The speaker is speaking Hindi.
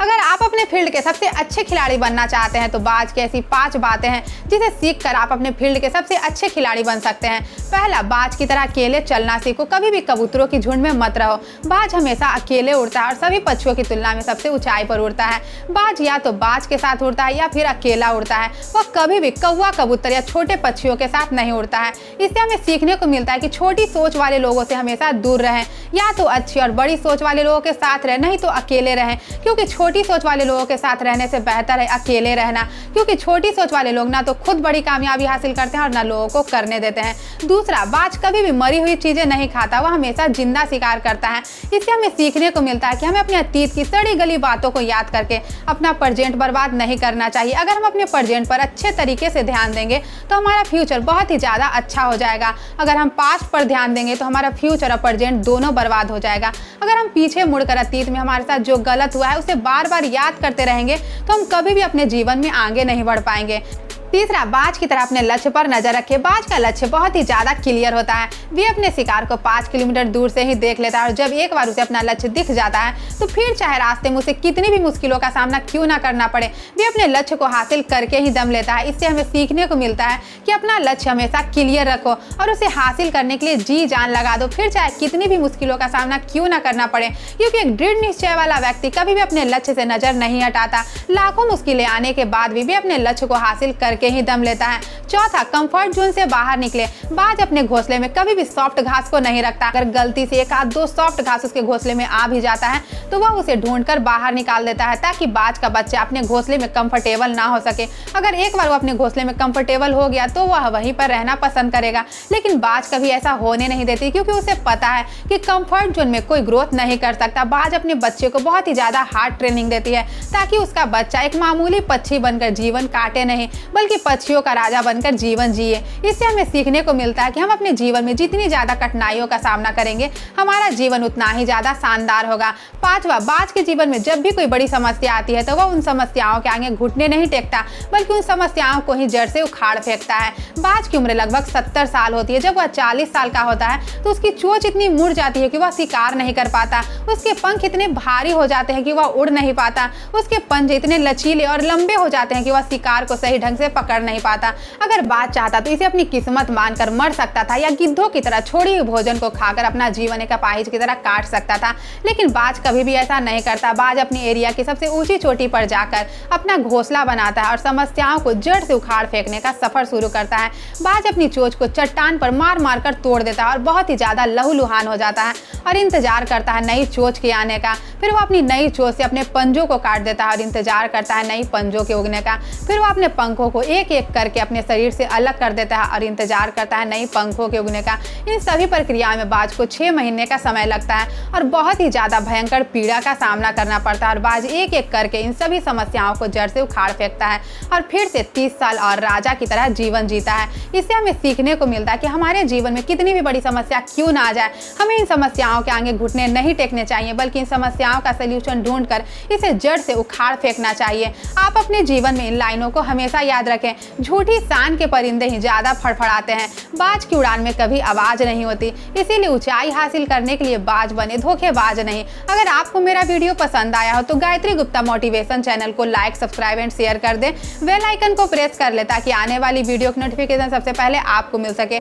अगर आप अपने फील्ड के सबसे अच्छे खिलाड़ी बनना चाहते हैं तो बाज की ऐसी 5 बातें हैं जिसे सीखकर आप अपने फील्ड के सबसे अच्छे खिलाड़ी बन सकते हैं। पहला, बाज की तरह अकेले चलना सीखो। कभी भी कबूतरों की झुंड में मत रहो। बाज हमेशा अकेले उड़ता है और सभी पक्षियों की तुलना में सबसे ऊंचाई पर उड़ता है। बाज या तो बाज के साथ उड़ता है या फिर अकेला उड़ता है। वह कभी भी कौवा, कबूतर या छोटे पक्षियों के साथ नहीं उड़ता है। इससे हमें सीखने को मिलता है कि छोटी सोच वाले लोगों से हमेशा दूर रहें, या तो अच्छी और बड़ी सोच वाले लोगों के साथ रहें, नहीं तो अकेले रहें। क्योंकि छोटी सोच वाले लोगों के साथ रहने से बेहतर है अकेले रहना, क्योंकि छोटी सोच वाले लोग ना तो खुद बड़ी कामयाबी हासिल करते हैं और ना लोगों को करने देते हैं। दूसरा, बाज कभी भी मरी हुई चीजें नहीं खाता, वह हमेशा जिंदा शिकार करता है। इससे हमें सीखने को मिलता है कि हमें अपने अतीत की सड़ी गली बातों को याद करके अपना प्रेजेंट बर्बाद नहीं करना चाहिए। अगर हम अपने प्रेजेंट पर अच्छे तरीके से ध्यान देंगे तो हमारा फ्यूचर बहुत ही ज्यादा अच्छा हो जाएगा। अगर हम पास्ट पर ध्यान देंगे तो हमारा फ्यूचर और प्रेजेंट दोनों बर्बाद हो जाएगा। अगर हम पीछे मुड़कर अतीत में हमारे साथ जो गलत हुआ है उसे बार बार याद करते रहेंगे तो हम कभी भी अपने जीवन में आगे नहीं बढ़ पाएंगे। तीसरा, बाज की तरह अपने लक्ष्य पर नजर रखें। बाज का लक्ष्य बहुत ही ज्यादा क्लियर होता है। वे अपने शिकार को 5 किलोमीटर दूर से ही देख लेता है और जब एक बार उसे अपना लक्ष्य दिख जाता है तो फिर चाहे रास्ते में उसे कितनी भी मुश्किलों का सामना क्यों ना करना पड़े, वे अपने लक्ष्य को हासिल करके ही दम लेता है। इससे हमें सीखने को मिलता है कि अपना लक्ष्य हमेशा क्लियर रखो और उसे हासिल करने के लिए जी जान लगा दो, फिर चाहे कितनी भी मुश्किलों का सामना क्यों ना करना पड़े। क्योंकि एक दृढ़ निश्चय वाला व्यक्ति कभी भी अपने लक्ष्य से नजर नहीं हटाता। लाखों मुश्किलें आने के बाद भी वे अपने लक्ष्य को हासिल करके ही दम लेता है। चौथा, कंफर्ट जोन से बाहर निकले। बाज अपने घोंसले में कभी भी सॉफ्ट घास को नहीं रखता। अगर गलती से एक आध दो सॉफ्ट घास उसके घोंसले में आ भी जाता है तो वह उसे ढूंढकर बाहर निकाल देता है ताकि बाज का बच्चा अपने घोंसले में कंफर्टेबल ना हो सके। अगर एक बार वो अपने घोंसले में कंफर्टेबल हो गया तो वह वहीं पर रहना पसंद करेगा, लेकिन बाज कभी ऐसा होने नहीं देती क्योंकि उसे पता है कि कंफर्ट जोन में कोई ग्रोथ नहीं कर सकता। बाज अपने बच्चे को बहुत ही ज्यादा हार्ड ट्रेनिंग देती है ताकि उसका बच्चा एक मामूली पक्षी बनकर जीवन काटे नहीं बल्कि पक्षियों का राजा बनकर जीवन जिए। इससे हमें सीखने को मिलता है कि हम अपने जीवन में जितनी ज्यादा कठिनाइयों का सामना करेंगे हमारा जीवन उतना ही ज्यादा शानदार होगा। पांचवा, बाज के जीवन में जब भी कोई बड़ी समस्या आती है तो वह उन समस्याओं के आगे घुटने नहीं टेकता बल्कि उन समस्याओं को ही जड़ से उखाड़ फेंकता है। बाज की उम्र लगभग 70 साल होती है। जब वह 40 साल का होता है तो उसकी चोंच इतनी मुड़ जाती है कि वह शिकार नहीं कर पाता। उसके पंख इतने भारी हो जाते हैं कि वह उड़ नहीं पाता। उसके पंजे इतने लचीले और लंबे हो जाते हैं कि वह शिकार को सही ढंग से पकड़ नहीं पाता। अगर बाज चाहता तो इसे अपनी किस्मत मानकर मर सकता था या गिद्धों की तरह छोड़ी हुई भोजन को खाकर अपना जीवन एक अपाहिज की तरह काट सकता था, लेकिन बाज कभी भी ऐसा नहीं करता। बाज अपनी एरिया की सबसे ऊंची चोटी पर जाकर अपना घोंसला बनाता है और समस्याओं को जड़ से उखाड़ फेंकने का सफर शुरू करता है। बाज अपनी चोंच को चट्टान पर मार मार कर तोड़ देता है और बहुत ही ज्यादा लहूलुहान हो जाता है और इंतजार करता है नई चोंच के आने का। फिर वो अपनी नई चोंच से अपने पंजों को काट देता है और इंतजार करता है नई पंजों के उगने का। फिर वो अपने पंखों को एक एक करके अपने शरीर से अलग कर देता है और इंतजार करता है नई पंखों के उगने का। इन सभी प्रक्रियाओं में बाज को 6 महीने का समय लगता है और बहुत ही ज्यादा भयंकर पीड़ा का सामना करना पड़ता है और बाज एक एक करके इन सभी समस्याओं को जड़ से उखाड़ फेंकता है और फिर से 30 साल और राजा की तरह जीवन जीता है। इससे हमें सीखने को मिलता है कि हमारे जीवन में कितनी भी बड़ी समस्या क्यों ना आ जाए, हमें इन समस्याओं के आगे घुटने नहीं टेकने चाहिए बल्कि इन समस्याओं का सलूशन ढूंढकर इसे जड़ से उखाड़ फेंकना चाहिए। आप अपने जीवन में इन लाइनों को हमेशा याद रखें। झूठी शान के परिंदे ही ज्यादा फड़फड़ाते हैं, बाज की उड़ान में कभी आवाज नहीं होती। इसीलिए ऊंचाई हासिल करने के लिए बाज बने, धोखेबाज नहीं। अगर आपको मेरा वीडियो पसंद आया हो तो गायत्री गुप्ता मोटिवेशन चैनल को लाइक, सब्सक्राइब एंड शेयर कर दें। बेल आइकन को प्रेस कर ले ताकि आने वाली वीडियो की नोटिफिकेशन सबसे पहले आपको मिल सके।